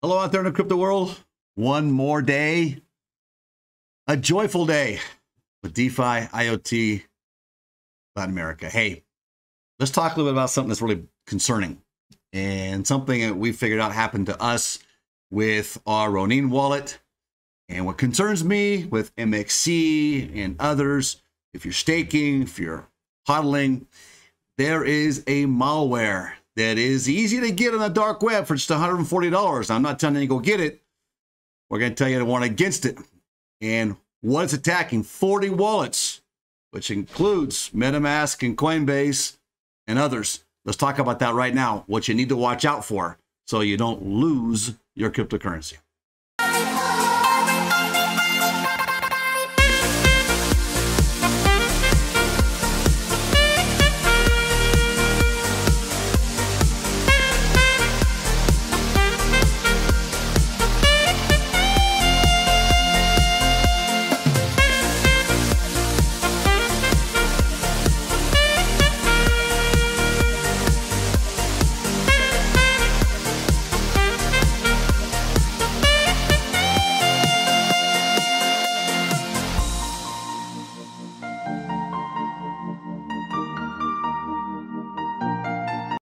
Hello out there in the crypto world. One more day, a joyful day with DeFi, IoT, Latin America. Hey, let's talk a little bit about something that's really concerning and something that we figured out happened to us with our Ronin wallet. And what concerns me with MXC and others, if you're staking, if you're hodling, there is a malware that is easy to get on the dark web for just $140. I'm not telling you to go get it. We're going to tell you to warn against it. And what it's attacking, 40 wallets, which includes MetaMask and Coinbase and others. Let's talk about that right now, what you need to watch out for so you don't lose your cryptocurrency.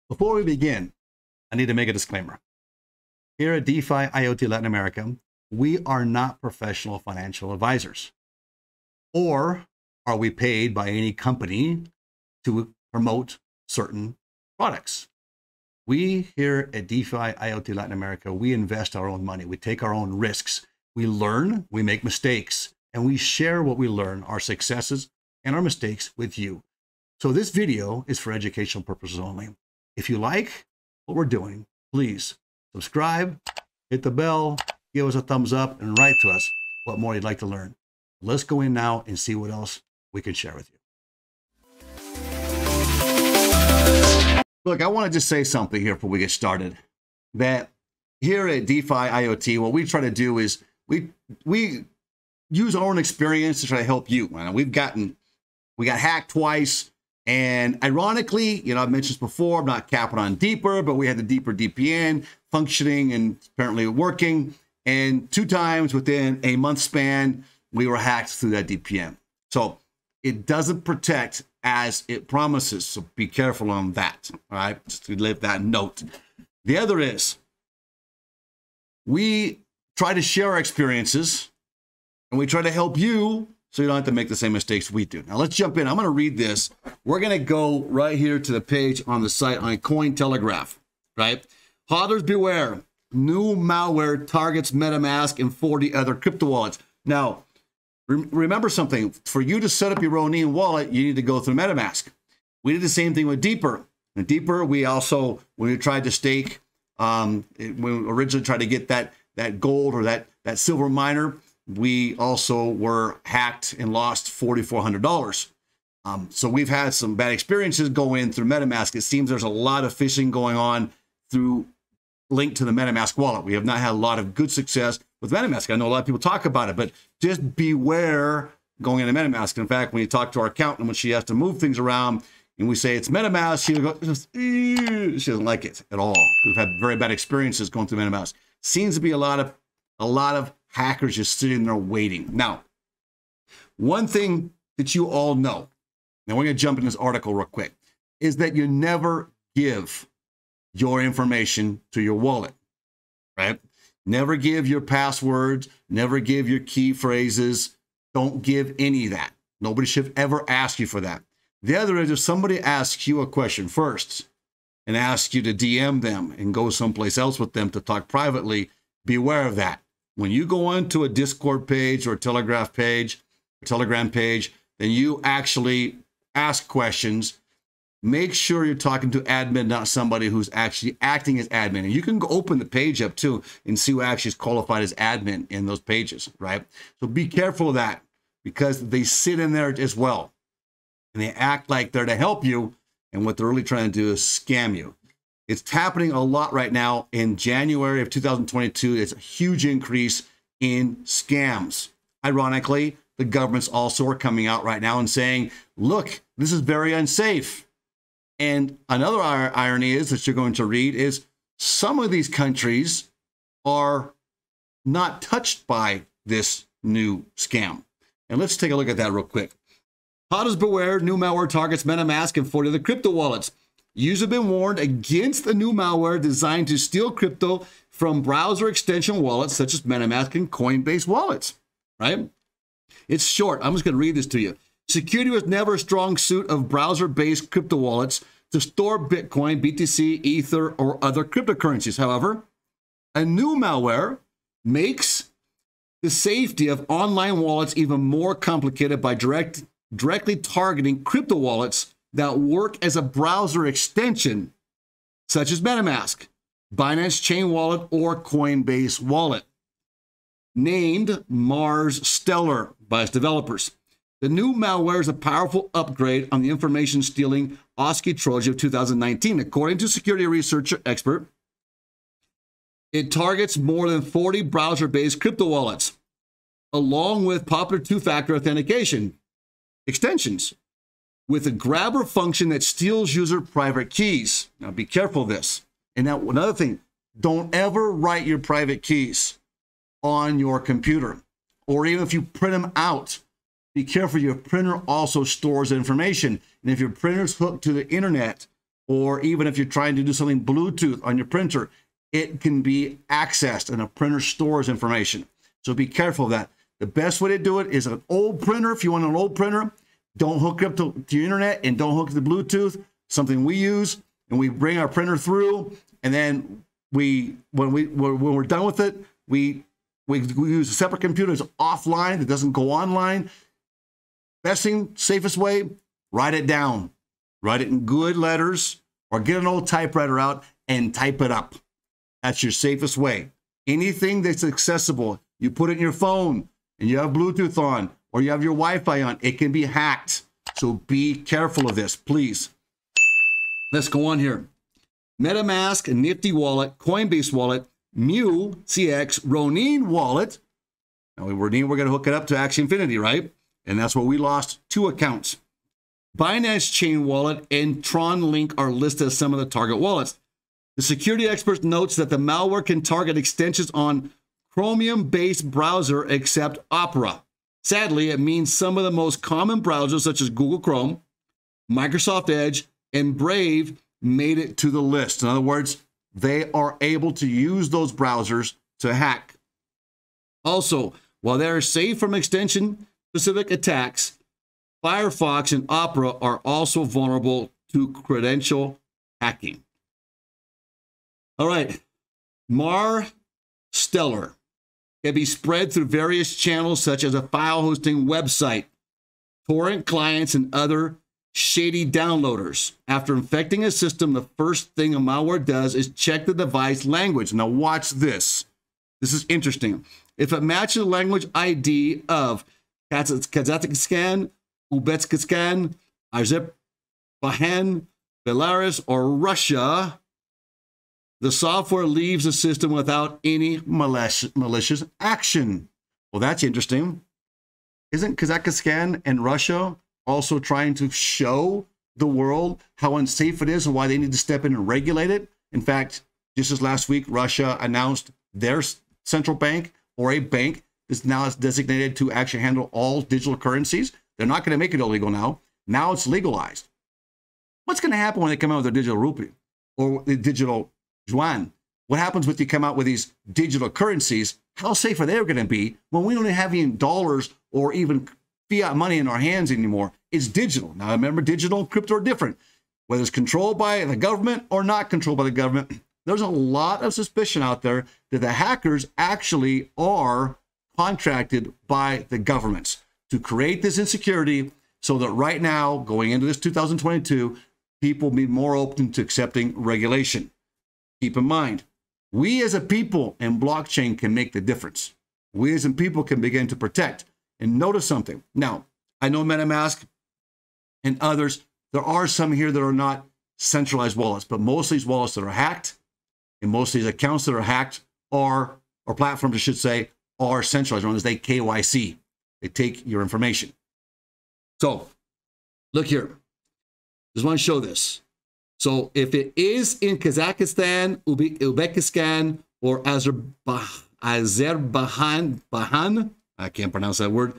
Before we begin, I need to make a disclaimer. Here at DeFi IoT Latin America, we are not professional financial advisors, or are we paid by any company to promote certain products. We here at DeFi IoT Latin America, we invest our own money. We take our own risks. We learn, we make mistakes, and we share what we learn, our successes and our mistakes with you. So this video is for educational purposes only. If you like what we're doing, please subscribe, hit the bell, give us a thumbs up, and write to us what more you'd like to learn. Let's go in now and see what else we can share with you. Look, I want to just say something here before we get started. That here at DeFi IoT, what we try to do is we use our own experience to try to help you. We got hacked twice. And ironically, you know, I've mentioned this before, I'm not capping on Deeper, but we had the Deeper DPN functioning and apparently working. And 2 times within a month span, we were hacked through that DPN. So it doesn't protect as it promises. So be careful on that. All right, just to leave that note. The other is we try to share our experiences and we try to help you so you don't have to make the same mistakes we do. Now let's jump in. I'm going to read this. We're going to go right here to the page on the site on Cointelegraph, right? Hodlers beware. New malware targets MetaMask and 40 other crypto wallets. Now, remember something. For you to set up your Ronin wallet, you need to go through MetaMask. We did the same thing with Deeper. And Deeper, we also, when we tried to stake, when we originally tried to get that gold or that silver miner, we also were hacked and lost $4,400. So we've had some bad experiences go in through MetaMask. It seems there's a lot of phishing going on through linked to the MetaMask wallet. We have not had a lot of good success with MetaMask. I know a lot of people talk about it, but just beware going into MetaMask. In fact, when you talk to our accountant, when she has to move things around and we say it's MetaMask, she doesn't like it at all. We've had very bad experiences going through MetaMask. Seems to be a lot of hackers just sitting there waiting. Now, one thing that you all know, and we're going to jump in this article real quick, is that you never give your information to your wallet, right? Never give your passwords, never give your key phrases. Don't give any of that. Nobody should ever ask you for that. The other is if somebody asks you a question first and asks you to DM them and go someplace else with them to talk privately, beware of that. When you go onto a Discord page or a Telegram page, then you actually ask questions. Make sure you're talking to admin, not somebody who's actually acting as admin. And you can go open the page up too and see who actually is qualified as admin in those pages, right? So be careful of that because they sit in there as well. And they act like they're to help you. And what they're really trying to do is scam you. It's happening a lot right now. In January of 2022, there's a huge increase in scams. Ironically, the governments also are coming out right now and saying, look, this is very unsafe. And another irony is that you're going to read is some of these countries are not touched by this new scam. And let's take a look at that real quick. Hunters beware, new malware targets MetaMask and 40 other crypto wallets. Users have been warned against the new malware designed to steal crypto from browser extension wallets such as MetaMask and Coinbase wallets, right? It's short. I'm just going to read this to you. Security was never a strong suit of browser-based crypto wallets to store Bitcoin, BTC, Ether, or other cryptocurrencies. However, a new malware makes the safety of online wallets even more complicated by directly targeting crypto wallets that work as a browser extension, such as MetaMask, Binance Chain Wallet, or Coinbase Wallet. Named Mars Stellar by its developers. The new malware is a powerful upgrade on the information stealing OSCI Trojan of 2019. According to security researcher expert, it targets more than 40 browser-based crypto wallets, along with popular two-factor authentication extensions, with a grabber function that steals user private keys. Now, be careful of this. And now, another thing, don't ever write your private keys on your computer, or even if you print them out. Be careful, your printer also stores information. And if your printer's hooked to the internet, or even if you're trying to do something Bluetooth on your printer, it can be accessed, and a printer stores information. So be careful of that. The best way to do it is an old printer. If you want an old printer, don't hook up to your internet and don't hook to the Bluetooth, something we use, and we bring our printer through, and then when we're done with it, we use a separate computer that's offline, that doesn't go online. Best thing, safest way, write it down. Write it in good letters, or get an old typewriter out and type it up. That's your safest way. Anything that's accessible, you put it in your phone and you have Bluetooth on, or you have your Wi-Fi on, it can be hacked. So be careful of this, please. Let's go on here. MetaMask, Nifty Wallet, Coinbase Wallet, WHCIH, Ronin Wallet. Now, Ronin, we're going to hook it up to Axie Infinity, right? And that's where we lost 2 accounts. Binance Chain Wallet and Tron Link are listed as some of the target wallets. The security expert notes that the malware can target extensions on Chromium-based browser except Opera. Sadly, it means some of the most common browsers such as Google Chrome, Microsoft Edge, and Brave made it to the list. In other words, they are able to use those browsers to hack. Also, while they are safe from extension-specific attacks, Firefox and Opera are also vulnerable to credential hacking. All right, Mars Stellar can be spread through various channels such as a file hosting website, torrent clients, and other shady downloaders. After infecting a system, the first thing a malware does is check the device language. Now watch this. This is interesting. If it matches the language ID of Kazakhstan, Uzbekistan, Azerbaijan, Belarus, or Russia, the software leaves the system without any malicious action. Well, that's interesting. Isn't Kazakhstan and Russia also trying to show the world how unsafe it is and why they need to step in and regulate it? In fact, just as last week, Russia announced their central bank, or a bank, is now designated to actually handle all digital currencies. They're not going to make it illegal now. Now it's legalized. What's going to happen when they come out with their digital rupee or the digital yuan? What happens when you come out with these digital currencies? How safe are they going to be when we don't have any dollars or even fiat money in our hands anymore? It's digital. Now, remember, digital and crypto are different. Whether it's controlled by the government or not controlled by the government, there's a lot of suspicion out there that the hackers actually are contracted by the governments to create this insecurity, so that right now, going into this 2022, people be more open to accepting regulation. Keep in mind, we as a people and blockchain can make the difference. We as a people can begin to protect. And notice something. Now, I know MetaMask and others, there are some here that are not centralized wallets, but most of these wallets that are hacked, and most of these accounts that are hacked are, or platforms, I should say, are centralized, known as they KYC. They take your information. So, look here. Just want to show this. So, if it is in Kazakhstan, Uzbekistan, or Azerbaijan, I can't pronounce that word,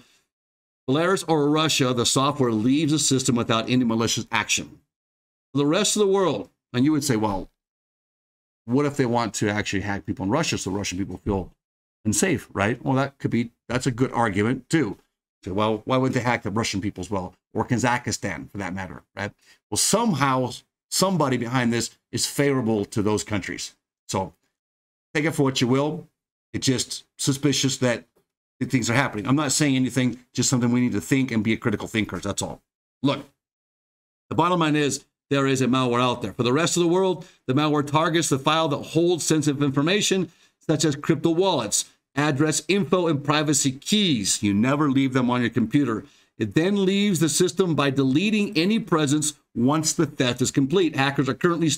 Belarus or Russia, the software leaves the system without any malicious action. For the rest of the world, and you would say, well, what if they want to actually hack people in Russia so Russian people feel unsafe, right? Well, that's a good argument too. So, well, why would they hack the Russian people as well, or Kazakhstan for that matter, right? Well, somehow somebody behind this is favorable to those countries. So take it for what you will. It's just suspicious that things are happening. I'm not saying anything, just something we need to think and be a critical thinkers. That's all. Look, the bottom line is there is a malware out there. For the rest of the world, the malware targets the file that holds sensitive information, such as crypto wallets, address info, and privacy keys. You never leave them on your computer. It then leaves the system by deleting any presence once the theft is complete. Hackers are currently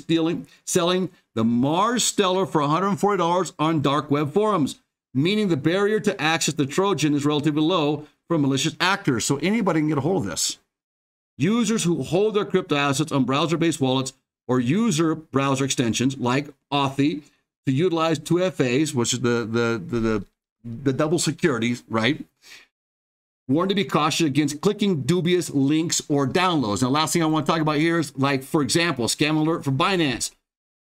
selling the Mars Stellar for $140 on dark web forums, meaning the barrier to access the Trojan is relatively low for malicious actors. So anybody can get a hold of this. Users who hold their crypto assets on browser-based wallets or user browser extensions like Authy to utilize 2FAs, which is the double security, right? Warned to be cautious against clicking dubious links or downloads. Now, last thing I want to talk about here is, like, for example, scam alert for Binance.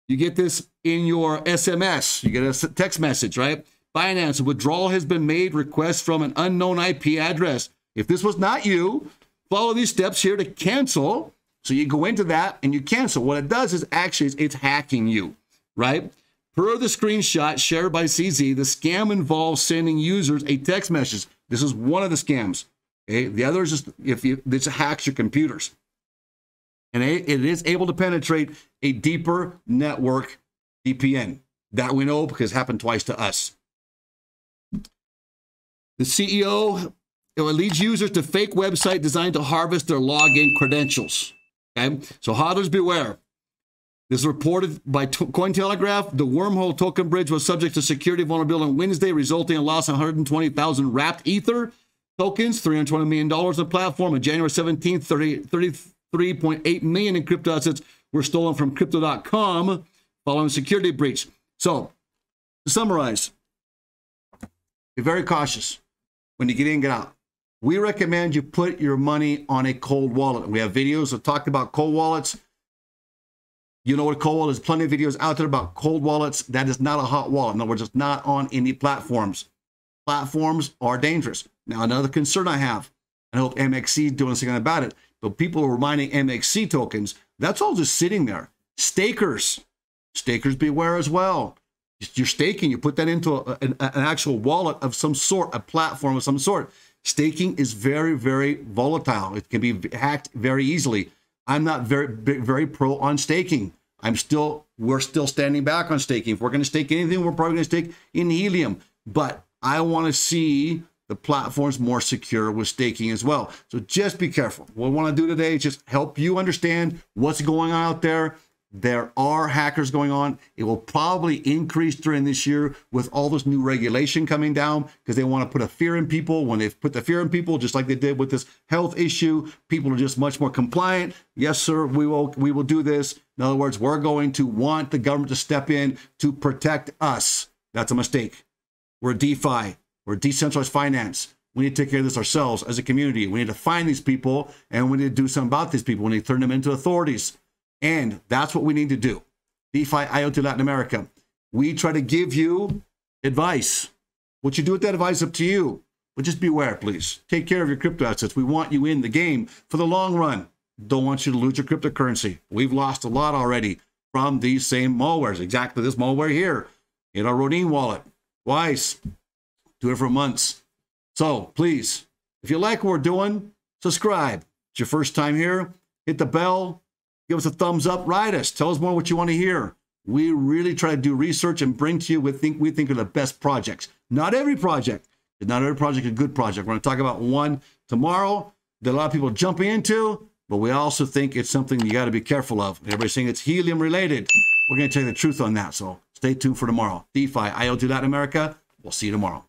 You get this in your SMS. You get a text message, right? Binance, withdrawal has been made, request from an unknown IP address. If this was not you, follow these steps here to cancel. So you go into that and you cancel. What it does is actually it's hacking you, right? Per the screenshot shared by CZ, the scam involves sending users a text message. This is one of the scams. Okay? The other is just this hacks your computers. And it is able to penetrate a deeper network VPN. That we know because it happened twice to us. The CEO leads users to fake website designed to harvest their login credentials. Okay? So hodlers beware. This is reported by Cointelegraph. The wormhole token bridge was subject to security vulnerability on Wednesday, resulting in loss of 120,000 wrapped Ether tokens, $320 million on the platform. On January 17th, 33.8 million in crypto assets were stolen from Crypto.com following a security breach. So, to summarize, be very cautious when you get in and get out. We recommend you put your money on a cold wallet. We have videos that talk about cold wallets. You know what cold wallet is? Plenty of videos out there about cold wallets. That is not a hot wallet. No, we're just not on any platforms. Platforms are dangerous. Now, another concern I have, and I hope MXC is doing something about it, but people are mining MXC tokens. That's all just sitting there. Stakers beware as well. You're staking, you put that into an actual wallet of some sort, a platform of some sort. Staking is very, very volatile. It can be hacked very easily. I'm not very pro on staking. We're still standing back on staking. If we're going to stake anything, we're probably going to stake in helium. But I want to see the platforms more secure with staking as well. So just be careful. What I want to do today is just help you understand what's going on out there. There are hackers going on. It will probably increase during this year with all this new regulation coming down because they want to put a fear in people. When they've put the fear in people, just like they did with this health issue, people are just much more compliant. Yes, sir, we will do this. In other words, we're going to want the government to step in to protect us. That's a mistake. We're DeFi. We're decentralized finance. We need to take care of this ourselves as a community. We need to find these people, and we need to do something about these people. We need to turn them into authorities. And that's what we need to do. DeFi IoT Latin America. We try to give you advice. What you do with that advice is up to you. But just beware, please. Take care of your crypto assets. We want you in the game for the long run. Don't want you to lose your cryptocurrency. We've lost a lot already from these same malwares. Exactly this malware here in our Rodin wallet. Twice. 2 different months. So please, if you like what we're doing, subscribe. It's your first time here. Hit the bell. Give us a thumbs up, write us, tell us more what you want to hear. We really try to do research and bring to you what we think are the best projects. Not every project, but not every project is a good project. We're going to talk about one tomorrow that a lot of people are jumping into, but we also think it's something you got to be careful of. Everybody's saying it's helium related. We're going to tell you the truth on that, so stay tuned for tomorrow. DeFi, IoT Latin America, we'll see you tomorrow.